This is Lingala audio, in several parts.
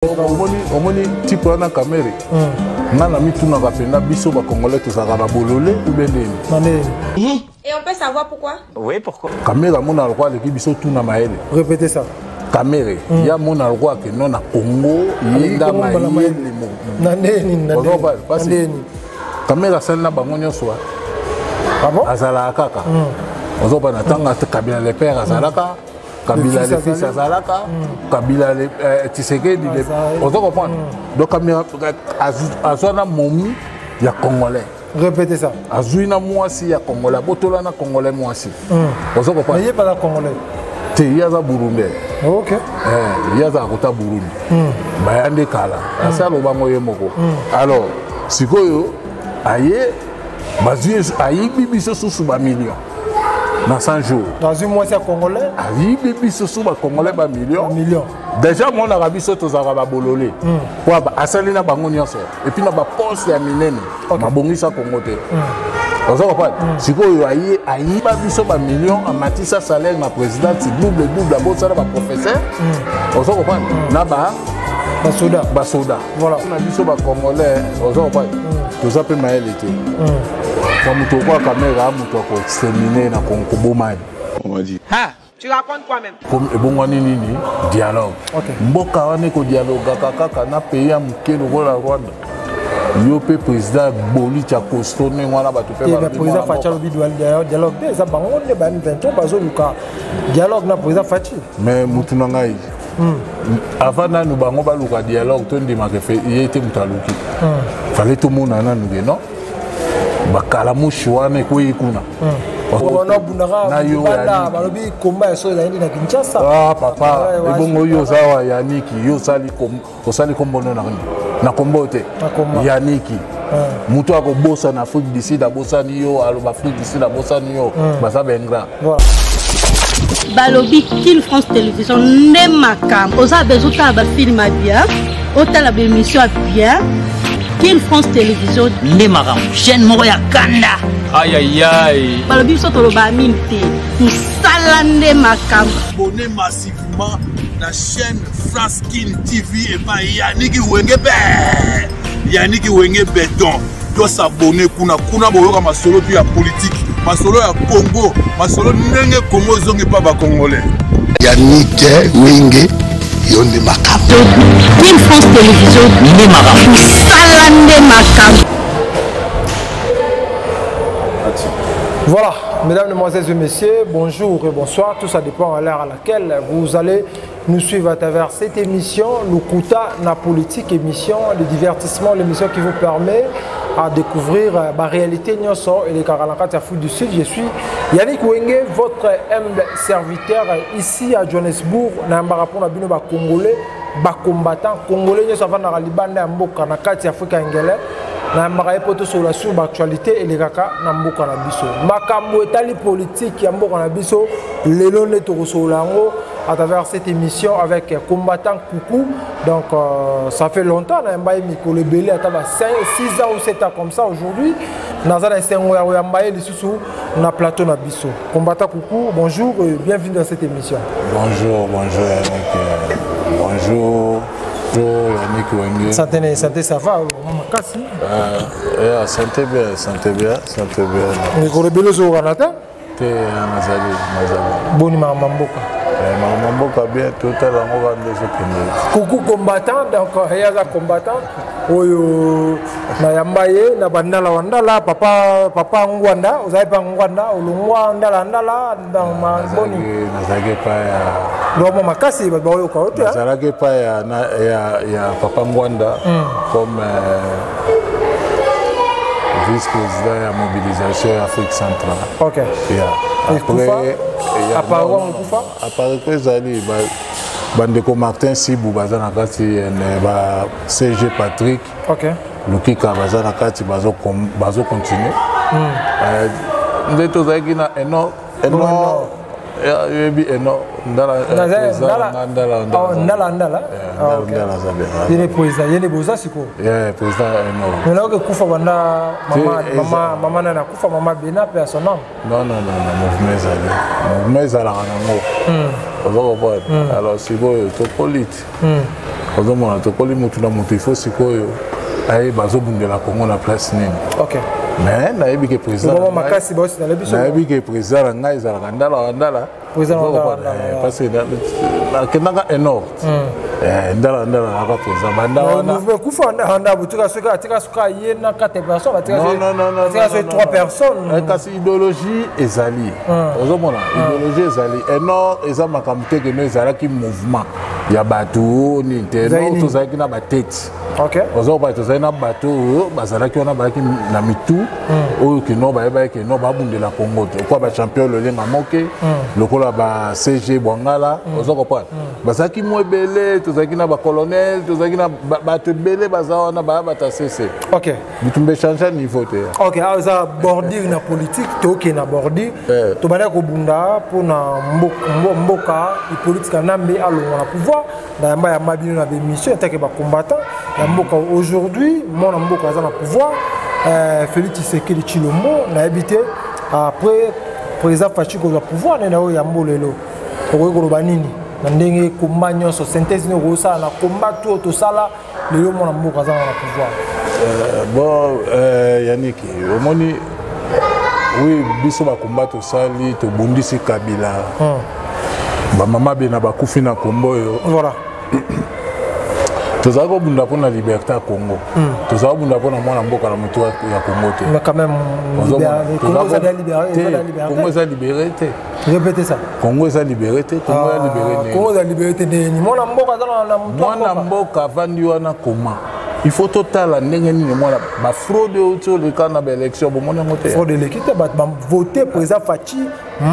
Omoni type wana Kamere. Nana mituna kapenda biso ba Congolais tous à bololé ou bien Et on peut savoir pourquoi? Oui, pourquoi? Kamere mon roi l'équipe biso tout na maele. Répétez ça. Kamere, il y a mon roi que non na Congo, yenda maele Kamere ça na bango nyoso. Ah bon? Azala kaka. Ozoba na tanga Kabila le père azalaka. Kabila le fils azalaka, Kabila le Tshisekedi le. On doit comprendre. Donc Kamera azona momi ya Congolais. Répétez ça. Azuina mwasi ya Congolais, botola na Congolais mwasi. On doit comprendre. Mais il n'est pas la Congolais. Te yaza Burundi. OK. Yaza kota Burundi. Bayande kala. Asa lo bango yemoko. Alors, sikoyo aye bazui ayi bibiso susu ba million. Dans 100 jours. Dans une moitié congolais. Oui, bébé, ce sont les Congolais, un million. Déjà, mon Arabie Saoudite, ils ont bololé. Quoi, Asali na bango nyonso. Et puis na ba poste ya minene. Ma bongi sa Congo te. Vous comprenez? Si vous voyez, ayi ba biso ba million, a matisa salaire ma présidente, double la bosse ba professeur. Vous comprenez? Na ba Basoda. Voilà. On a biso ba Congolais, vous comprenez? Tout ça peut maël été. Quand tu vois la caméra, tu vas exterminer dans le Congo. On va dire. Tu racontes quoi même? Comme le dialogue. Mboka wane ko dialogue kaka na pays amuke lokola Rwanda. Yo pe président Boli tia costone wana ba to pe ba. Le président Fachi lobi dialogue ça bango ne ba 23 bazo luka. Dialogue na président Fachi. Mais mutu na ngai. Avant na nous bango ba luka dialogue to ndima ke fe yete mutaluki. Fallait tout monde na nous non? Bakala mushwane kuikuna. Na yo balobi komba so za na Kinshasa. Ah papa, ebongo yo zawa Yaniki, yo sali kombono na kombote. Yaniki. Mutu akobosa na Afrique du Sud abosa ni yo, aloba Afrique du Sud abosa ni yo, basa bengra. Balobi Kin France Télévision ne makam. Oza bezuta ba film bien, otala ba émission bien. Kin France Télévision ne makam. Chaîne moko ya kanda. Aïe aïe aïe. Balobi soto lo ba minte. Musala ne makam. Abonnez massivement la chaîne France Kin TV et pas Yannick Wengebé. Yannick Wengebé donc doit s'abonner kuna boyoka masolo puis ya politique, masolo ya Congo, masolo ndenge Congo zongi pa ba Congolais. Yannick Wenge yonde makam. Kin France Télévision ne makam. Musala ne makam. Voilà, mesdames, mesdemoiselles et messieurs, bonjour et bonsoir. Tout ça dépend à l'heure à laquelle vous allez nous suivre à travers cette émission, Lukuta na politique, émission de divertissement, l'émission qui vous permet à découvrir ma réalité Nyonso et les Karalankat Afrique du Sud. Je suis Yannick Wenge, votre humble serviteur ici à Johannesburg, na Mbarapon Abino ba Congolais, ba combattant Congolais Nyonso avant na Libanda Mboka na Kati Afrique anglaise. Na maraye poto sur la sur actualité et les kaka na mboka na biso makambo etali politique ya mboka na biso lelo ne to solango à travers cette émission avec combattant Coucou. Donc ça fait longtemps na mbaye mikolo belé ataba 6 ans ou 7 ans comme ça aujourd'hui nazana sengo ya mbaye lisusu na plateau na biso combattant Coucou. Bonjour et bienvenue dans cette émission. Bonjour bonjour Yannick Wenge. Santé ça va makasi? Santé bien. Mikolo belé zo kanata? Te nazali. Boni mamboka. Mamboka bien total ngo bande zo kende. Coucou combattant donc yaza combattant oyo na yambaye na bandala wandala papa ngwanda ozai pa ngwanda olungwa ndala dans ma boni nazage pa ya romo makasi ba oyo ka ote nazage pa ya papa ngwanda comme vice-président de la mobilisation Afrique centrale. OK. Après que Zali, Bandeko Martin Sibou, Bazana Kati, CG Patrick, Lukika Bazana Kati, Bazo continuer. Nous avons ozomona tokoli mutu na mutu il faut sikoyo aye bazobundela Congo na place nini. OK. Mais nayebi ke président makasi ba aussi na lebiso. Nayebi ke président na ngai ezalaka ndala président parce que na kenaka énorme. Ndala naka président banda wana. Vous pouvez kufa ndala butuka soka tika soka yena 4 personnes tika non tika 3 personnes. Kasi idéologie ezali. Ozomona idéologie ezali énorme eza makamute ke no ezalaki mouvement ya bato ni teno tozalaki na batete. OK. Ozoba tozali na bato bazalaki wana balaki na mitu oyo kino bayeba ke no babundela Congo kwa ba champion lolenga moke lokola ba CG Bwangala ozoko bazaki mwebele tozaki na ba colonel tozaki na bato bele bazawana ba batasese. OK. Bitumbe changer niveau te. OK, ça bordir na politique to ke na bordir to bana ko bunda pona mboka politique nambe alonga na pouvoir na yamba ya mabino na mission tant que ba combattant ya mboka aujourd'hui mon mboka za na pouvoir Félix Tshisekedi Tshilombo na habité après président Fachi ko za pouvoir na yo ya mbolelo ko ko banini na ndenge komba nyonso synthèse ne ko sala na komba to sala lelo mon mboka za na pouvoir. Bon Yannick omoni oui biso ba komba to sali to bundisi Kabila ba mama bena ba kufi na kombo yo voilà. Tozako bunda pour la liberté à Congo. Tozako bunda pour la mboka na mutu ya Congo te. Mais quand même Congo est libéré. Congo est libéré. Répétez ça. Congo est libéré. Congo est libéré. Congo est libéré. Ni mona mboka dans la mutu. Mona mboka vandi wana koma. Il faut total ndenge nini mwana ba fraude autour de quand na élection bo mona ngote. Fraude l'équité ba voter président Fachi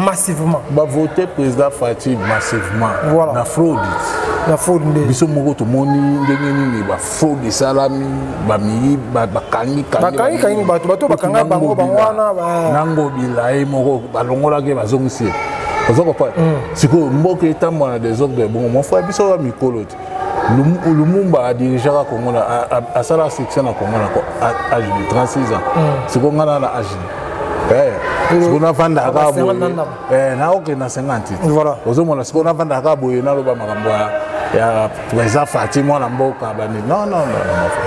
massivement. Ba voter président Fachi massivement. Voilà. Na fraude. La fraude biso moko to moni ndenge nini ba fraude salami ba mi ba kangi bato bakanga bango bangwana nango bilaye moko balongola ke bazongisi ozoko pa siko mboka etambo na des ordres bon mon frère biso wa mikolo Lumumba a dirigé la Congo à sala section na Congo à 36 ans siko ngana na âge siko na vanda ka bo na oke na 50 voilà ozomona siko na vanda ka bo na loba makambo ya président Fatima na mboka bani non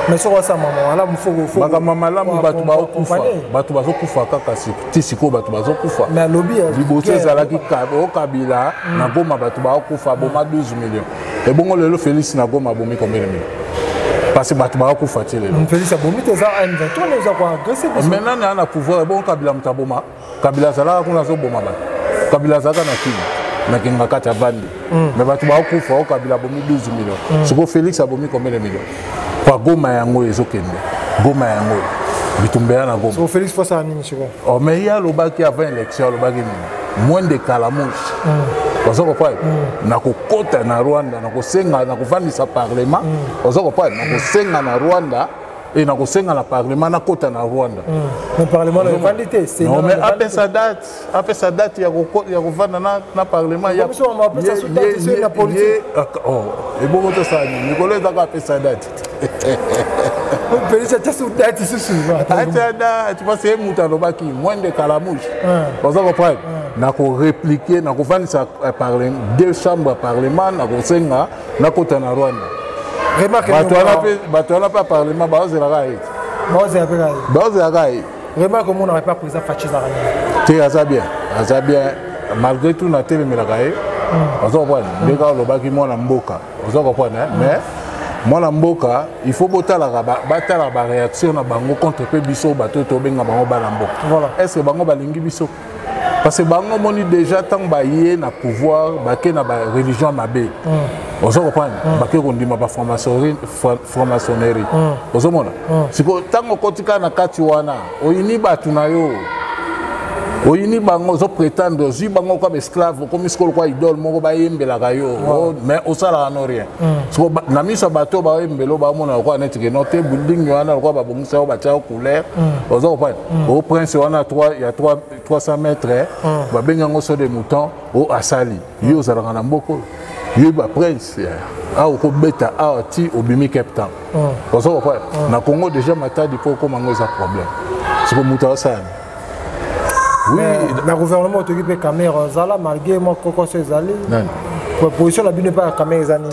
mais sur ça maman là mfoko makambo malamu bato ba okufa bato bazokufa kaka tisiko bato bazokufa mais lobby liboso ezalaki Kabila na Goma bato ba okufa boma 12 millions et bongo lelo Félix na Goma bomi combien de millions parce que bato ba okufa tele Félix abomi te za M23 nous a quoi agresser maintenant na pouvoir bon Kabila mutaboma Kabila zalaka kuna zo boma ba Kabila zalaka na kini na kinga kati ya bandi mais bato ba okufa o Kabila bomi 12 millions siko Félix abomi combien de millions kwa Goma yango ezokende Goma yango bitumbe na Goma so Félix faut ça nini siko oh mais il y a le baki avant élection le baki ni moins de calamouche ozoko pa na kokota na Rwanda na kosenga na kofandisa parlement ozoko pa na kosenga na Rwanda et na kosenga na parlement na kota na Rwanda le parlement le vandité c'est non mais après sa date ya kofanda na parlement ya oh et bon to ça ni kolo ezaka après sa date Félix a sous date sous date tu penses muta lobaki moins de calamouche ozoko pa na ko répliquer na ko fandisa parlement deux chambres parlement na ko senga na kota na Rwanda remarque bato wana pa parlement baozelaka ye baozelaka ye remarque mon n'aurait pas président Fachi Zarani te aza bien malgré tout na telemelaka ye ozo comprendre ndeka olobaki mwana mboka ozo comprendre mais mwana mboka il faut botalaka batala ba réaction na bango contre pe biso bato tobenga bango bana mboka voilà est-ce que bango balingi biso parce que bango moni déjà tant baye na pouvoir baké na ba religion mabe ozo comprendre baké kondima ba franc-maçonnerie ozo mona siko tango kotika na kati wana oyini batu na yo oyini bango zo prétendre zi bango comme esclave comme iskolo kwa idole moko ba yembelaka yo mais osala no rien siko na miso bato ba yembelo ba mona kwa netike note building wana kwa ba bongisa ba tia couleur ozo comprendre au prince wana 300 mètres ba benga ngoso de mouton au asali yo zalaka na mboko yo ba prince a ko beta a ti obimi captain ozo comprendre na Congo déjà matadi pour comment ngoza problème siko mouton asali oui le gouvernement occupé caméra zala malgré moi koko ces allées position la bine pas caméra zani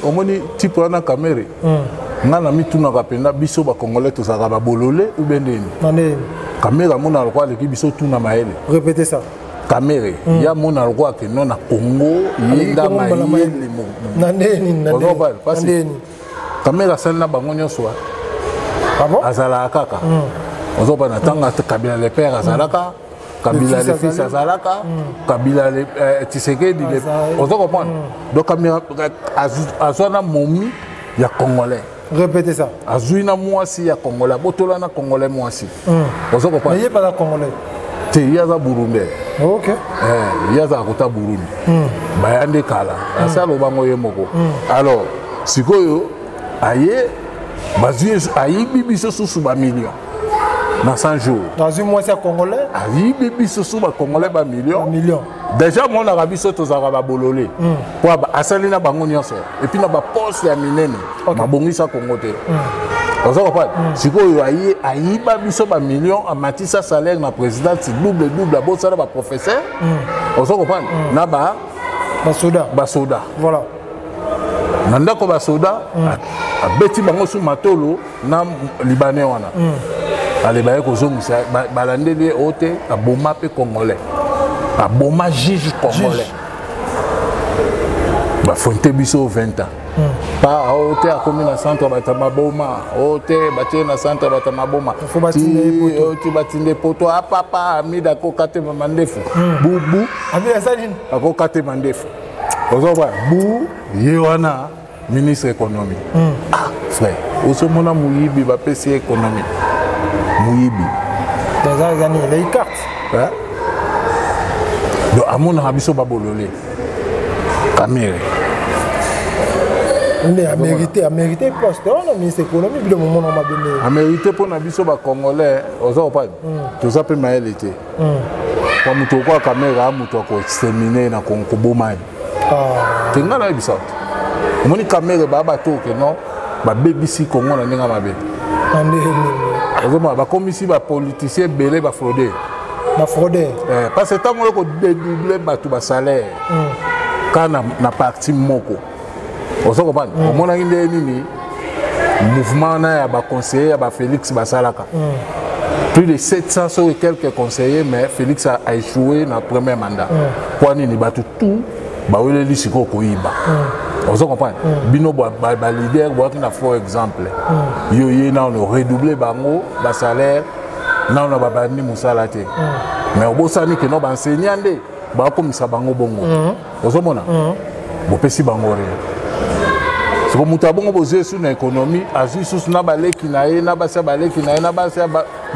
omoni type wana Kamere nga na mitunaka penda biso bakongolais tozalaka babolole ou bien nini Kamere amona lokwa aleki biso tuna mayele répétez ça Kamere ya mona lokwa ke non na Congo yenda mayele Kamere asali na bango nyonso azalaka kaka ozopana tanga Kabila le père azalaka Kabila le fils azalaka Kabila le Tshisekedi ozo comprendre donc Kamere azwana momi ya congolais répétez ça azwina mwasi ya congolais botola na congolais mwasi ozo comprendre mais pas la congolais te yaza burundais OK yaza kota Burundi bayande kala asalo bango yemoko alors sikoyo aye bazui ayibi biso susu ba million na 100 jours dans une mois c'est congolais ayibi biso susu ba congolais ba million déjà mon arabi soto za ba bololé pour asali na bango nyonso et puis na ba poste ya minene mabongisa Congo te ozo pas sikoyo ayiba biso ba million amatisa salaire na président double bo sala ba professeur ozo comprendre na ba soda voilà nandako ba soda abeti bango su matolo na libanais wana ale baye kozongisa balandeli ote aboma pe congolais aboma juge congolais ba fonte biso 20 ans pa ote akomi na centre batama boma ote batie na centre batama boma ote batinde poto papa amida ko kate mandefu bubu amida saline ko kate mandefu ozoba bu yewana ministre économie frère osomona muyibi ba pesi économie muyibi déjà gagné les cartes donc amona habiso babololé Kamere mais a mérité poste on ministre économie bi le moment on m'a donné a mérité pour na biso ba congolais ozo pas tout ça peut maël été kwa muto kwa Kamere amuto ko exterminer na Congo bomai tenga na bisa moni Kamere baba to ke non ba BBC Congo na ninga mabe ba komisi ba politicien belé ba frauder parce que tant ko dédoubler ba tout ba salaire kana na parti moko ozo ko ban o mona nginde nini mouvement na ya ba conseiller ya ba Félix Basalaka plus de 700 et quelques conseillers mais Félix a échoué dans le premier mandat pour nini ba tout ba wele lisiko ko yiba ozo comprendre bino ba leader ba qui na for exemple yo na on redoubler bango ba salaire na on ba bandi musala te mais obosani ke no ba enseignant nde ba komisa bango bongo ozo mona bo pesi bango re so mutu abongo boze su na économie azu su na baleki na ye na basa baleki na ye na basa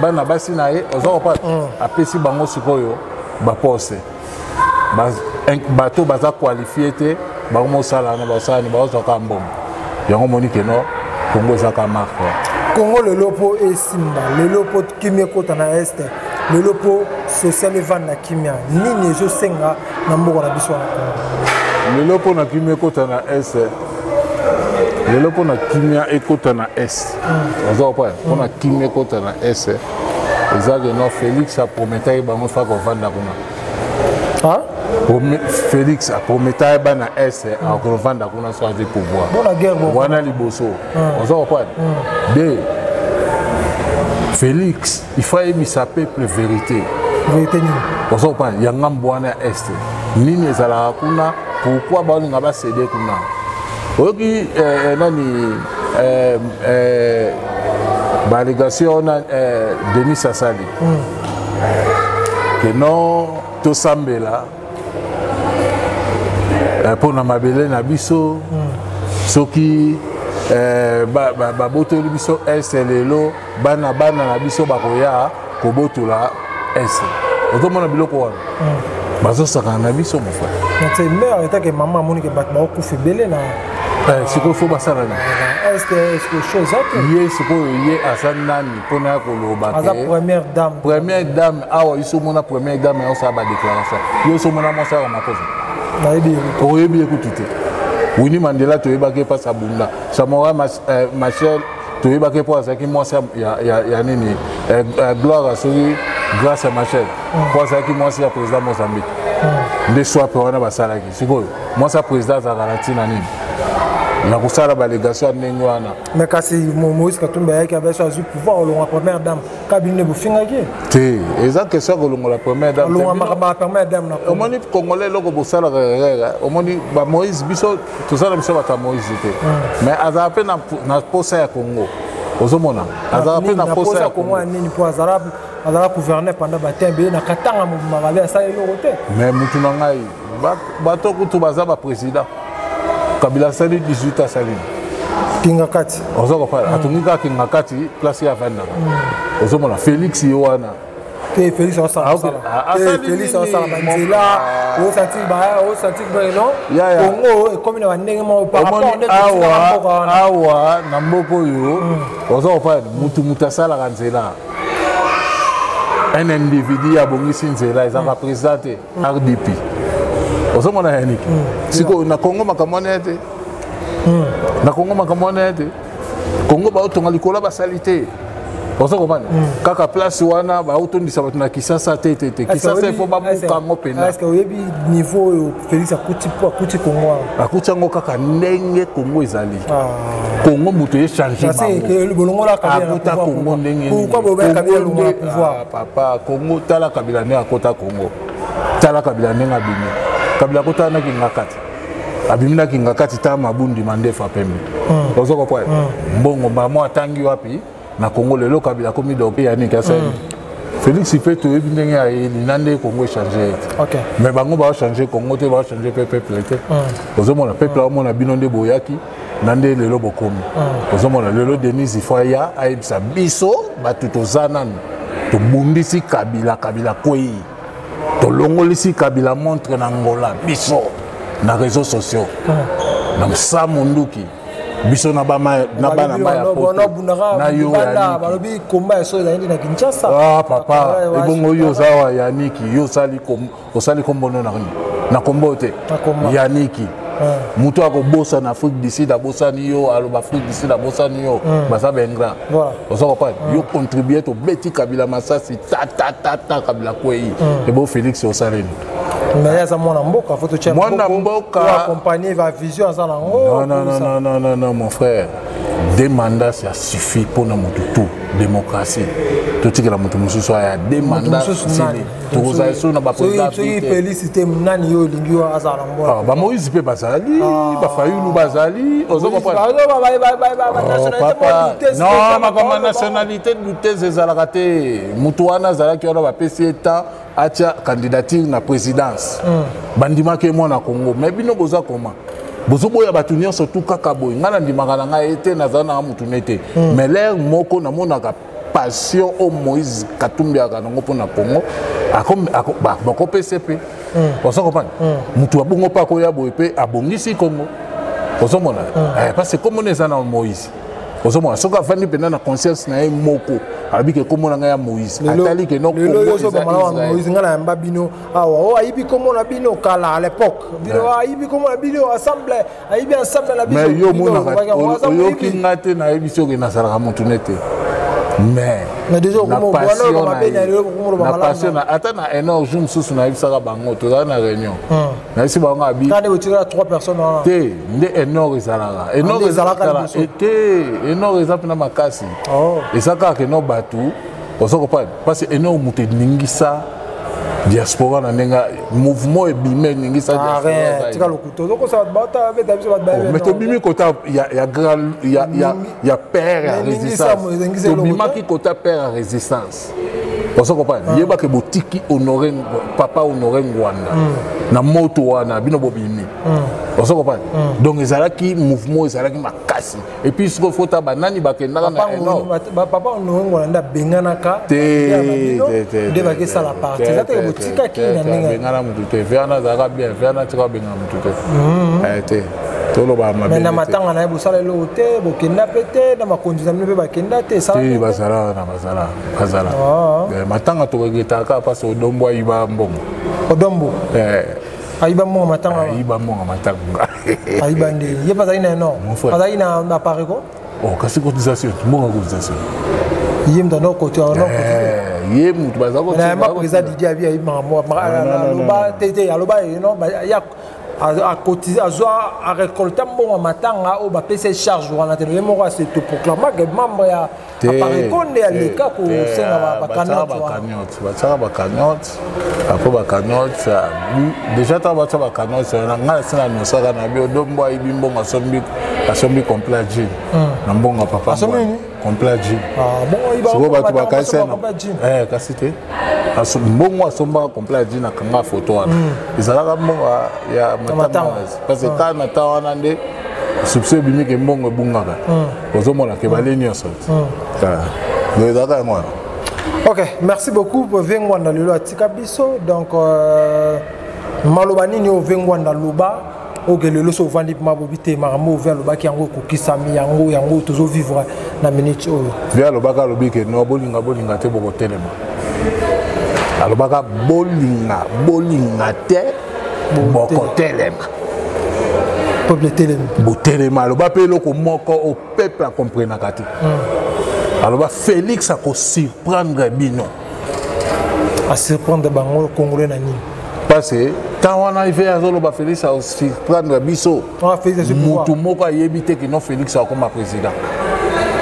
bana basi na ye ozo comprendre apesi bango sikoyo ba poste bato baza qualifié te bango sala na basala ni bazo ka mbom yango moni ke no Congo za ka marque Congo le lopo e simba le lopo kimia kota na este le lopo social van na kimia nini zo senga na mboka na biso na le lopo na kimia kota na este le lopo na kimia ekota na est ozo pa na kimia kota na est ezage no Félix a prometté bango fa ko vanda kuna Félix a prometté bana est a revendre kuna soit du pouvoir bon la guerre bon wana liboso ozo pas de Félix il faut émissaper peuple vérité ni ozo pas yanga mbwana est nini ezala kuna pourquoi ba linga ba céder kuna oki nani ba légation na Denis Sassali que non to sambela pour na mabele na biso soki ba botoli biso SLLO bana na biso bakoya ko botola S otomona biloko wana bazo saka na biso mo fa na te mère eta ke maman moni ke bat ba ko febele na siko fo basala na est que chose ça ye siko ye asanani pona ko loba ke première dame awa iso mona première dame on sa ba déclaration yo so mona mo sa ma pose na ebi ko ebi ekutite Winnie Mandela to yeba ke pasa bunda Samora Machel to yeba ke pasa ki mo sa ya nini gloire à celui grâce à Machel Pour ça, moi, c'est le président Mozambique. Des soirs, on a basala qui. C'est quoi? Moi, c'est le président Zagaratina. Na kusala balégation n'engwana. Mais quand c'est Moïse Katumba qui avait choisi le pouvoir, on la première dame. Cabinet Boufinga qui. Té. Exact que ça que la première dame. On la première dame. Au moins les Congolais logo bosala au moins ba Moïse biso tout ça biso bata Moïse était. Mais à peine na posa ya Congo. Ozomona. À peine na posa ya Congo nini pour Azarab. Azarab gouverner pendant batembe na katanga mo magabe ça le côté. Mais mutu na ngai bato kutu bazaba président. Kabila sali 18 à sali. Kingakati. Ozo ko atungika Kingakati place ya vanda. Ozo mona Félix Yohana. Te Félix Osala. Félix Osala banzela. O senti ba non. Congo comme na ndenge mo par rapport awa na mboko yo. Ozo ko mutu mutasala kanzela. Un individu a bongisi nzela ils ont représenté RDP. Ozo mona yaniki. Siko na Congo makamone na Congo makamone Congo ba otonga likola ba salité. Ozo ko bana. Kaka place wana ba otondisa batu na Kisasa te. Kisasa faut ba buka ngopena. Est-ce que oyebi niveau Félix akuti Congo. Akuti ngo kaka ndenge Congo ezali. Congo muto ye changer ba. C'est que le bolongo la kabila akuta Congo ndenge. Pourquoi bobe kabila le pouvoir? Papa Congo tala kabila ne akota Congo. Tala kabila ne ngabini. Kabila kota na Kingakati. Abimina Kingakati ta mabundi mandefa pembe. Ozo ko poe. Mbongo ba mo atangi wapi na Congo lelo kabila komi dope ya ni kasa. Félix Ipeto ebi ndenge ya nande Congo changer. OK. Mais bango ba changer Congo te ba changer peuple te. Ozo mona peuple a mona binonde boyaki nande lelo bokomi. Ozo mona lelo Denis Ifaya aibisa biso batutozana to bundisi kabila kwei. Tolongolisi kabila montre na Angola biso na réseaux sociaux na Samunduki biso na bana ya na yo balobi komba so zaindi na Kinshasa papa ebongo yo zawa Yaniki yo sali kombono na kombote Yaniki mutu akobosa na Afrique du Sud abosani yo aloba Afrique du Sud abosani yo basa bengra ozo ko yo contribuer to beti kabila masasi ta kabila kwei ebo Félix Osaleni. Mais ça mon mboka faut te accompagner va vision ça non mon frère deux mandats ça suffit pour na mutu démocratie tout ce que la mutu musu soit deux mandats tout ça sur na ba président félicité nani yo lingi azala mboka ba Moïse pe bazali ba Fayulu bazali ozo ko non ma nationalité douteuse ezalaka te mutu wana zalaki ona ba PC temps atia candidature na présidence bandima ke mo na Congo mais bino boza comment bozo boya batunyo surtout kaka boy ngana ndimaka na ngai ete nazana mutu nete mais l'air moko na monaka passion au Moïse Katumbi akanongo pona Congo bako PCP ozo comprendre mutu abongo pa ko ya boy pe abongisi Congo ozo mona parce que comme on est na Moïse ozo mona soka fandi pena na conscience na moko abike komona nga ya Moïse atali ke no Moïse ngala mba bino awa ayibi komona bino kala à l'époque bino ayibi komona bino assemblée ayibi ensemble la bino mais yo mona yo ki ngate na ebiso ke na sala mutu nete mais déjà comme la passion ata na énorme jour mususu na ebisaka bango to na réunion na isi bango abi quand vous tirez 3 personnes te nde énorme ezalaka énorme exemple na makasi ezaka ke no batu osoko pa parce que énorme mutu ningisa diaspora na nenga mouvement ebimé ningisa diaspora tika lokuto donc ça bata beta biso bat mais to bimi kota ya père à résistance to bima ki kota père à résistance osoko pa yeba ke botiki honorer papa honorer Ngwanda na moto wana bino bobimi osoko pa donc ezalaki mouvement ezalaki makasi et puis ce faut ta banani bakendaka na énorme papa honorer Ngwanda benganaka de baki ça la partie ça te botika ki na ninga bengana mutu te verna zaka bien verna tika bengana mutu te toloba mabe mais na matanga na bosala lo te bokenda pete na makondiza mpe bakenda te ça te bazala matanga to regretaka parce odombo iba mbongo odombo aiba mbongo matanga aiba mbongo matanga aiba ndi ye pas aina non pas aina na parego kasi cotisation mbongo cotisation yim dans notre côté ye mutu baza ko na ma président Didier Abi ayi mamo aloba tete aloba non ya à cotiser à récolter bon matanga au ba PC charge wana te le moko c'est te proclamer que membre ya appareil konde ya leka ko senga ba cagnotte après ba cagnotte déjà ta ba cagnotte na ngala sina no saka na bi odombo ayi bimbonga sombi complet jean na mbonga papa complet jean bon ba ba kaisa kasi te mbongo asomba complet jean na kanga photo wana izalaka mbonga ya parce que quand na tawana nde subsé bimi ke mbongo bungaka ozomona ke baleni nyonso ezalaka yango. Ok, merci beaucoup pour Vengwanda Lelo Atika Biso. Donc, Malobani ni Vengwanda Luba. Ok, le so vandi pour mabobité, maramo vers le bas qui yango kokisami yango toujours vivre na minute oyo. Vers le bas ka lobi ke no bolinga te boko telema. Alobaka bolinga te boko telema. Peuple telema. Bo telema loba pe loko moko au peuple a comprendre kati. Alors Félix a surprendre bino. À surprendre bango congolais nani. Parce que quand on arrive à Zoloba Félix a surprendre biso. Mutu moko a yebite que non Félix a comme président.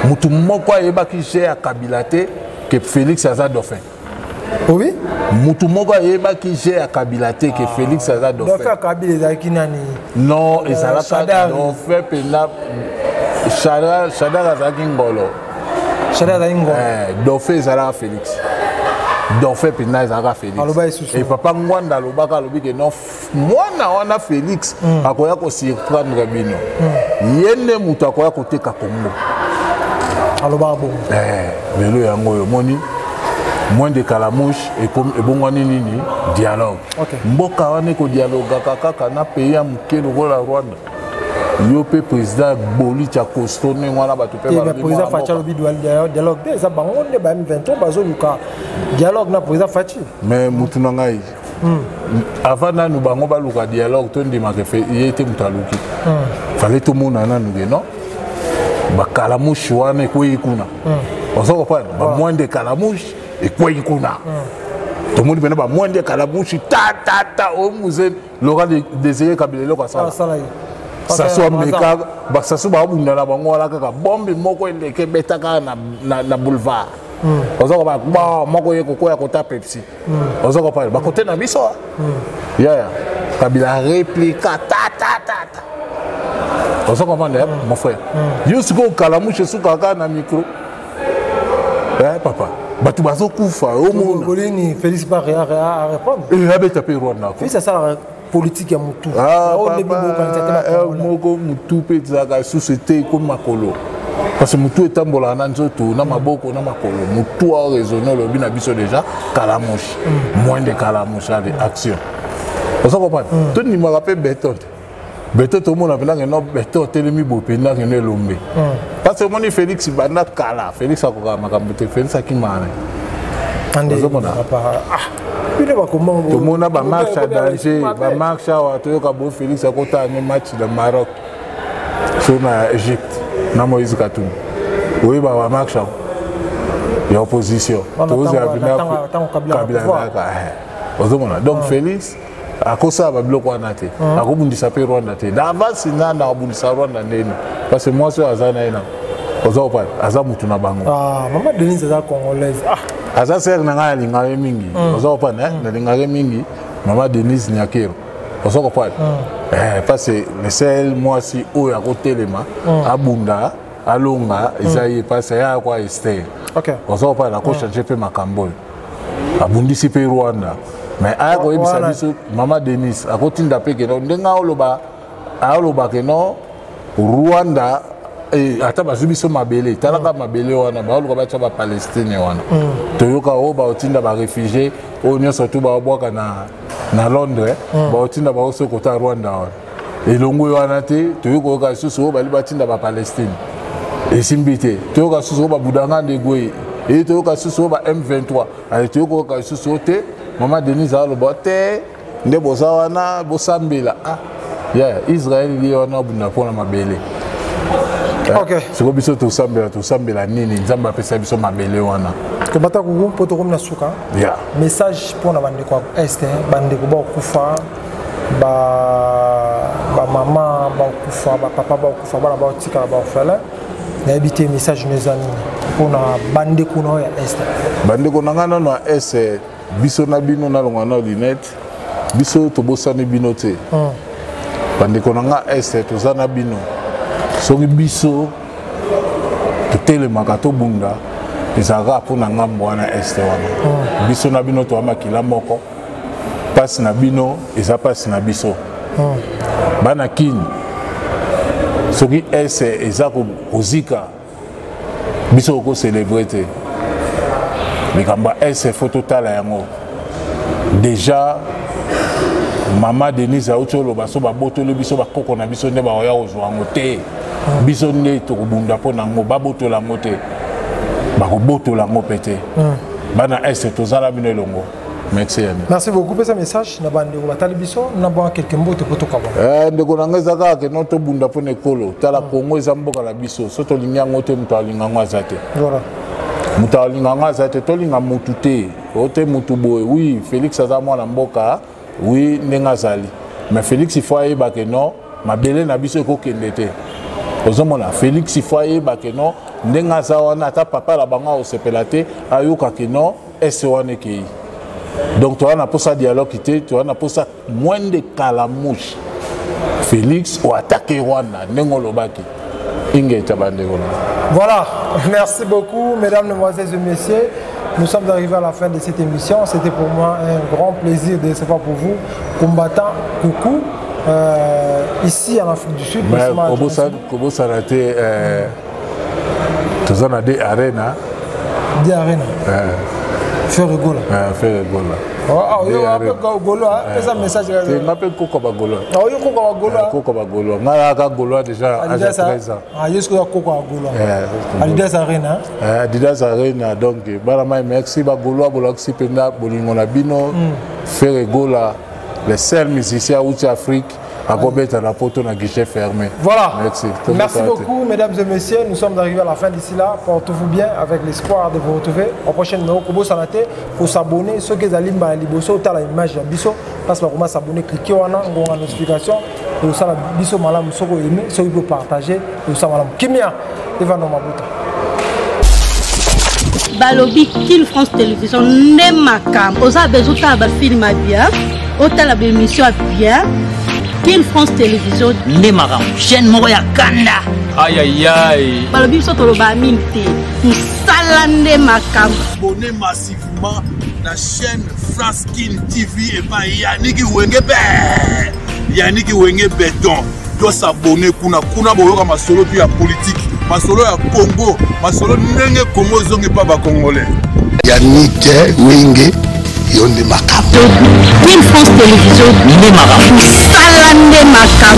Mutu moko a yeba ki gère Kabila te que Félix a dauphin. Oui. Mutu moko a yeba ki gère Kabila te que Félix a dauphin. Dauphin Kabila ezaki nani? Non, ezalaka dauphin pena Shadar azaki ngolo. Dauphin ezalaka Félix. Dauphin pena ezalaka Félix. Et papa Ngwanda alobaka alobi ke non mwana wana Félix akoya ko surprendre bino. Yene mutu akoya koteka Congo. Alobaka bon. Lelo yango yo moni moins de calamouche et comme ebongwani nini dialogue. Mboka wana ko dialogue kaka na pays ya mukelo la Rwanda. Yope président Boli tia costone ngwana batu pe ba président Fachi lobi dialogue te ça bango ne ba M23 bazo luka dialogue na président Fachi mais mutu na ngai avant na nous bango ba luka dialogue to ndima ke fe yete mutaluki fallait tout monde na nous non ba kalamushi wana ko yikuna ozo ko ba moins de kalamushi et ko yikuna tout le monde bena ba moins de kalamushi ta o muze Laurent Désiré Kabila ko ça ça soit meka ba ça soit ba bunda na bango wala kaka bombe moko eleke betaka na boulevard ozo ba moko yeko ko ya kota Pepsi ozo ko pa ba côté na biso ya Kabila réplique ta ozo comprendre mon frère yusuko kalamuche suka na micro papa batu bazo kufa o mona bolini Félix pas à répondre il avait tapé Rwanda Félix ça politique ya mutu moko mutu pe zaka société comme makolo parce que mutu etambola na nzoto na maboko na makolo mutu a raisonné le bina biso déjà kalamushi moins de kalamushi avec action vous comprenez tout ni me rappelle béton tout le monde a vu non béton telemi bopenda que ne lombe parce que mon Félix banda kala Félix akoka makambote Félix akimana ande tout le monde a marche à danger, marche à Félix a côté un match de Maroc sur l'Égypte, dans Moïse Katoum. Oui, bah marche il y a opposition. Donc Félix à cause ça va bloquer en athée. À cause de ça peut rendre athée. D'avance il n'a pas de ça rendre athée. Parce que moi c'est Azana ina. Ozo pas Azamutu na bango. Ah, maman Denise est congolaise. Aza ser nanga lingare mingi ozo pa na lingare mingi mama Denise Nyakero ozo ko pa parce que le sel moi si o ya kotelema abunda alonga isaye parce ya kwa Esther ozo pa na ko changer pe makambo abundi si pe Rwanda mais aya ko ebisa biso mama Denise akotinda pe ke ndenga oloba ke no Rwanda ata bazubiso mabele talaka mabele wana baoluka bacha ba Palestine wana toyoka o ba otinda ba réfugié o nyonso to ba bwaka na Londres ba otinda ba oso kota Rwanda wana elongo wana te toyoka ka susu o bali batinda ba Palestine esimbite toyoka susu ba budanga ndegwe toyoka susu ba M23 ale toyoka ka susu te mama Denise aloba te nde boza wana bosambela ya Israël li wana bunda pona mabele Ok. Siko biso tosambela nini nzambe apesa biso mabele wana. Ko bata kuku poto komna suka. Yeah. Message pour na bande ko est bande ko ba kufa ba maman ba kufa ba papa ba kufa ba ba tika ba fala. Na habité message nous amis pour na bande ko na ya est. Bande ko ngana na est biso na bino na longa na lunette. Biso tobosani bino te. Bande ko nga est tozana bino. Soki biso totelemaka tobunda ezalaka mpona ngambo wana este wana biso na bino toya makila moko mpasi na bino eza mpasi na biso bana kini soki ese eza kozika biso okocelebre te likambo ya ese fo totala yango déjà mama Denise auti oloba so babotoli biso bakoko na biso nde baoya kozwa yango te biso nde tokobunda mpo nango babotola yango te bakobotola yango mpe te bana este tozala bino elongo. Merci beaucoup pour ce message. Na bande ko batali biso na ba quelques mots te poto kaba. Ndeko nanga ezaka ke noto bunda pone kolo tala Congo eza mboka la biso soto linga ngote muto alinga ngwaza te. Voilà. Muto alinga ngwaza te to linga mutu te. Ote mutu boy. Oui, Félix aza mwana mboka. Oui, nenga zali. Mais Félix il faut ayeba ke non mabele na biso ko kende te. Ozomona Félix il faut ayeba ke non nenga za wana ata papa la banga osepelate ayoka ke non ese wana ke. Donc tu as un dialogue qui était, tu as un moins de calamouche. Félix ou attaqué Rwanda, Nengolobaki. Voilà, merci beaucoup mesdames, mesdemoiselles et messieurs. Nous sommes arrivés à la fin de cette émission. C'était pour moi un grand plaisir de recevoir pour vous combattant Coucou ici en Afrique du Sud. Comment ça a été tu as des arènes. Des arènes. Faire rigolo. Faire rigolo. Ah, oui, Golo, c'est un message. Je m'appelle Koko Bagolo. Ah, oui, Koko Bagolo. Koko Bagolo. Nala Golo déjà à 13 ans. Ah, jusqu'à Koko Bagolo. Adidas Arena. Adidas Arena. Donc, merci Bagolo, Bolaxi Penda, Bolingona Bino, faire rigolo. Les seuls musiciens d'Afrique. À Gobet à la poto na guichet fermé. Voilà. Merci. Merci beaucoup, mesdames et messieurs. Nous sommes arrivés à la fin d'ici là. Portez-vous bien avec l'espoir de vous retrouver au prochain numéro. Kobo Sanate pour s'abonner. Ceux qui ont la liboso, tu as l'image de Bisso. Parce que comment s'abonner, cliquez on a une notification. Pour ça, Bisso Malam, ceux qui aiment, ceux qui veulent partager. Pour ça, Malam Kimia, Evan Mabuta. Balobi Kin France Télévision Nemakam. Osa besoin de film bien. Autant la émission bien. Kin France Télévision Nemaram, chaîne Moroya Kanda. Aïe aïe aïe. Balobi Sotoloba Minté. Salande Makam. Abonnez massivement la chaîne France Kin TV et pas Yannick Wengebe. Yannick Wenge Béton. Doit s'abonner kuna boyoka masolo puis ya politique. Masolo ya Congo. Masolo nenge Congo zonge pas ba Congolais. Yannick Wenge. Yonde Makam. Kin France Télévision Nemaram. Salande Makam.